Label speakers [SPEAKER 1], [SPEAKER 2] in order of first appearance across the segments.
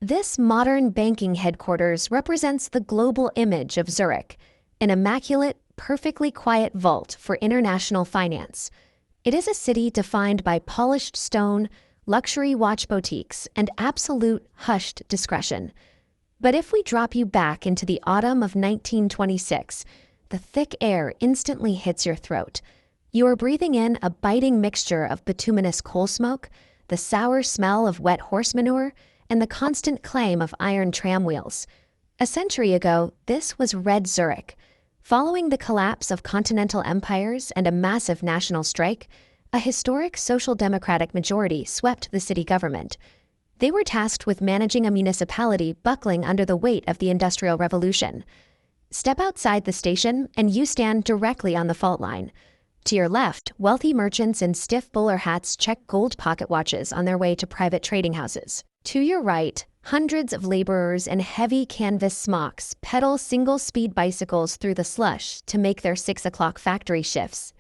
[SPEAKER 1] This modern banking headquarters represents the global image of Zurich, an immaculate, perfectly quiet vault for international finance. It is a city defined by polished stone, luxury watch boutiques, and absolute hushed discretion. But if we drop you back into the autumn of 1926, the thick air instantly hits your throat. You are breathing in a biting mixture of bituminous coal smoke, the sour smell of wet horse manure, and the constant clang of iron tram wheels. A century ago, this was Red Zurich. Following the collapse of continental empires and a massive national strike, a historic social democratic majority swept the city government. They were tasked with managing a municipality buckling under the weight of the Industrial Revolution. Step outside the station and you stand directly on the fault line. To your left, wealthy merchants in stiff bowler hats check gold pocket watches on their way to private trading houses. To your right, hundreds of laborers in heavy canvas smocks pedal single-speed bicycles through the slush to make their 6 o'clock factory shifts.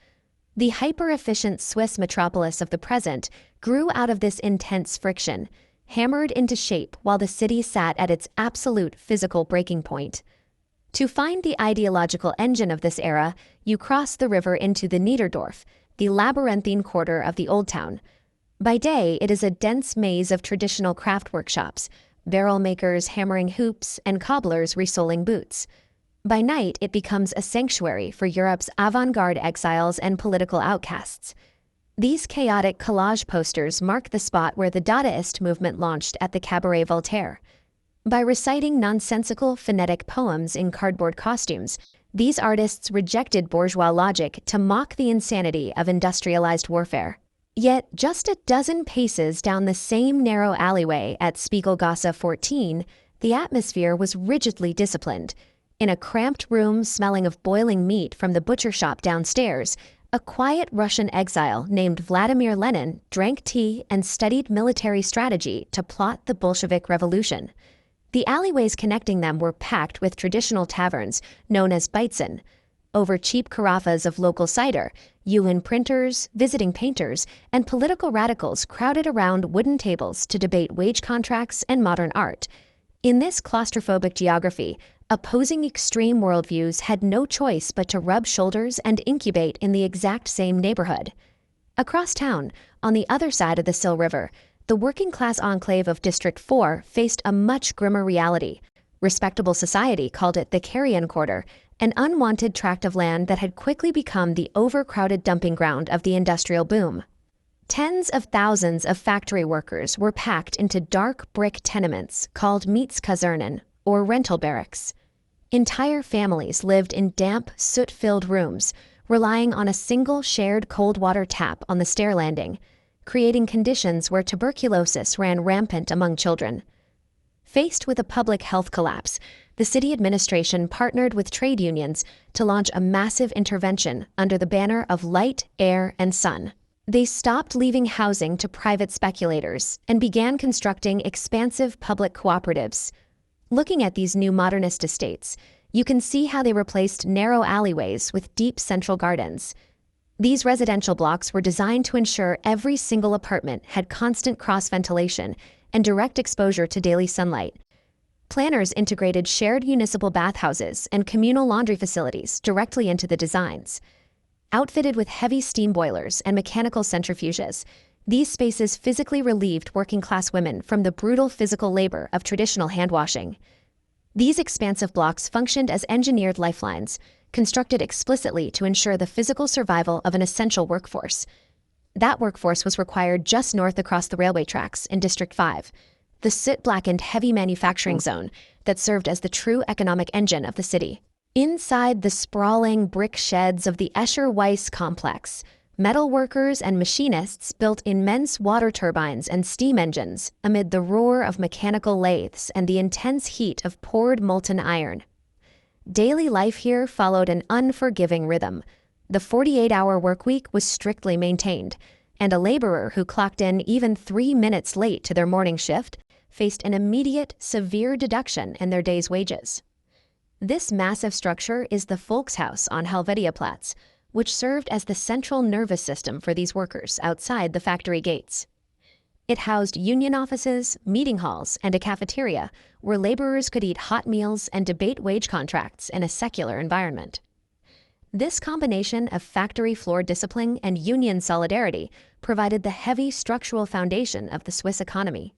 [SPEAKER 1] The hyper-efficient Swiss metropolis of the present grew out of this intense friction, hammered into shape while the city sat at its absolute physical breaking point. To find the ideological engine of this era, you cross the river into the Niederdorf, the labyrinthine quarter of the Old Town. By day, it is a dense maze of traditional craft workshops, barrel makers hammering hoops and cobblers resoling boots. By night, it becomes a sanctuary for Europe's avant-garde exiles and political outcasts. These chaotic collage posters mark the spot where the Dadaist movement launched at the Cabaret Voltaire. By reciting nonsensical, phonetic poems in cardboard costumes, these artists rejected bourgeois logic to mock the insanity of industrialized warfare. Yet, just a dozen paces down the same narrow alleyway at Spiegelgasse 14, the atmosphere was rigidly disciplined. In a cramped room smelling of boiling meat from the butcher shop downstairs, a quiet Russian exile named Vladimir Lenin drank tea and studied military strategy to plot the Bolshevik Revolution. The alleyways connecting them were packed with traditional taverns known as Beitzen. Over cheap carafes of local cider, UN printers, visiting painters, and political radicals crowded around wooden tables to debate wage contracts and modern art. In this claustrophobic geography, opposing extreme worldviews had no choice but to rub shoulders and incubate in the exact same neighborhood. Across town, on the other side of the Sill River, the working-class enclave of District 4 faced a much grimmer reality. Respectable society called it the Carrion Quarter, an unwanted tract of land that had quickly become the overcrowded dumping ground of the industrial boom. Tens of thousands of factory workers were packed into dark brick tenements called Mietskasernen, or rental barracks. Entire families lived in damp, soot-filled rooms, relying on a single shared cold water tap on the stair landing, creating conditions where tuberculosis ran rampant among children. Faced with a public health collapse, the city administration partnered with trade unions to launch a massive intervention under the banner of light, air, and sun. They stopped leaving housing to private speculators and began constructing expansive public cooperatives. Looking at these new modernist estates, you can see how they replaced narrow alleyways with deep central gardens. These residential blocks were designed to ensure every single apartment had constant cross-ventilation and direct exposure to daily sunlight. Planners integrated shared municipal bathhouses and communal laundry facilities directly into the designs. Outfitted with heavy steam boilers and mechanical centrifuges, these spaces physically relieved working-class women from the brutal physical labor of traditional hand-washing. These expansive blocks functioned as engineered lifelines, constructed explicitly to ensure the physical survival of an essential workforce. That workforce was required just north across the railway tracks in District 5, the soot-blackened heavy manufacturing zone that served as the true economic engine of the city. Inside the sprawling brick sheds of the Escher-Weiss complex, metal workers and machinists built immense water turbines and steam engines amid the roar of mechanical lathes and the intense heat of poured molten iron. Daily life here followed an unforgiving rhythm. The 48-hour workweek was strictly maintained, and a laborer who clocked in even 3 minutes late to their morning shift faced an immediate, severe deduction in their day's wages. This massive structure is the Volkshaus on Helvetiaplatz, which served as the central nervous system for these workers outside the factory gates. It housed union offices, meeting halls, and a cafeteria where laborers could eat hot meals and debate wage contracts in a secular environment. This combination of factory floor discipline and union solidarity provided the heavy structural foundation of the Swiss economy.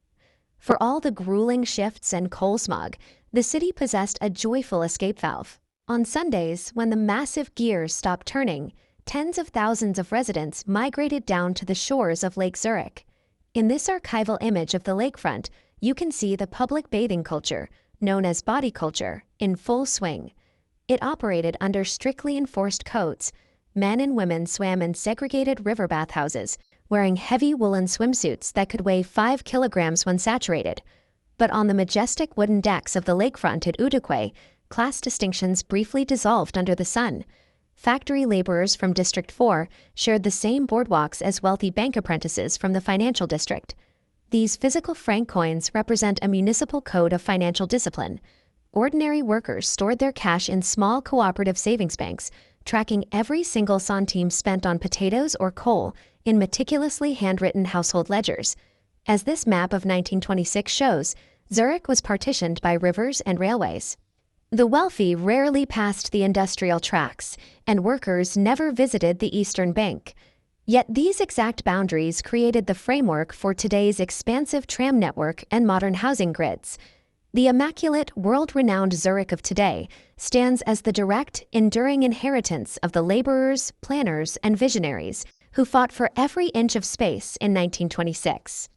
[SPEAKER 1] For all the grueling shifts and coal smog, the city possessed a joyful escape valve. On Sundays, when the massive gears stopped turning, tens of thousands of residents migrated down to the shores of Lake Zurich. In this archival image of the lakefront, you can see the public bathing culture, known as body culture, in full swing. It operated under strictly enforced codes. Men and women swam in segregated river bathhouses, wearing heavy woolen swimsuits that could weigh 5 kilograms when saturated. But on the majestic wooden decks of the lakefront at Uruguay, class distinctions briefly dissolved under the sun. Factory laborers from District 4 shared the same boardwalks as wealthy bank apprentices from the financial district. These physical franc coins represent a municipal code of financial discipline. Ordinary workers stored their cash in small cooperative savings banks, tracking every single centime spent on potatoes or coal in meticulously handwritten household ledgers. As this map of 1926 shows, Zurich was partitioned by rivers and railways. The wealthy rarely passed the industrial tracts, and workers never visited the eastern bank. Yet these exact boundaries created the framework for today's expansive tram network and modern housing grids. The immaculate, world-renowned Zurich of today stands as the direct, enduring inheritance of the laborers, planners, and visionaries who fought for every inch of space in 1926.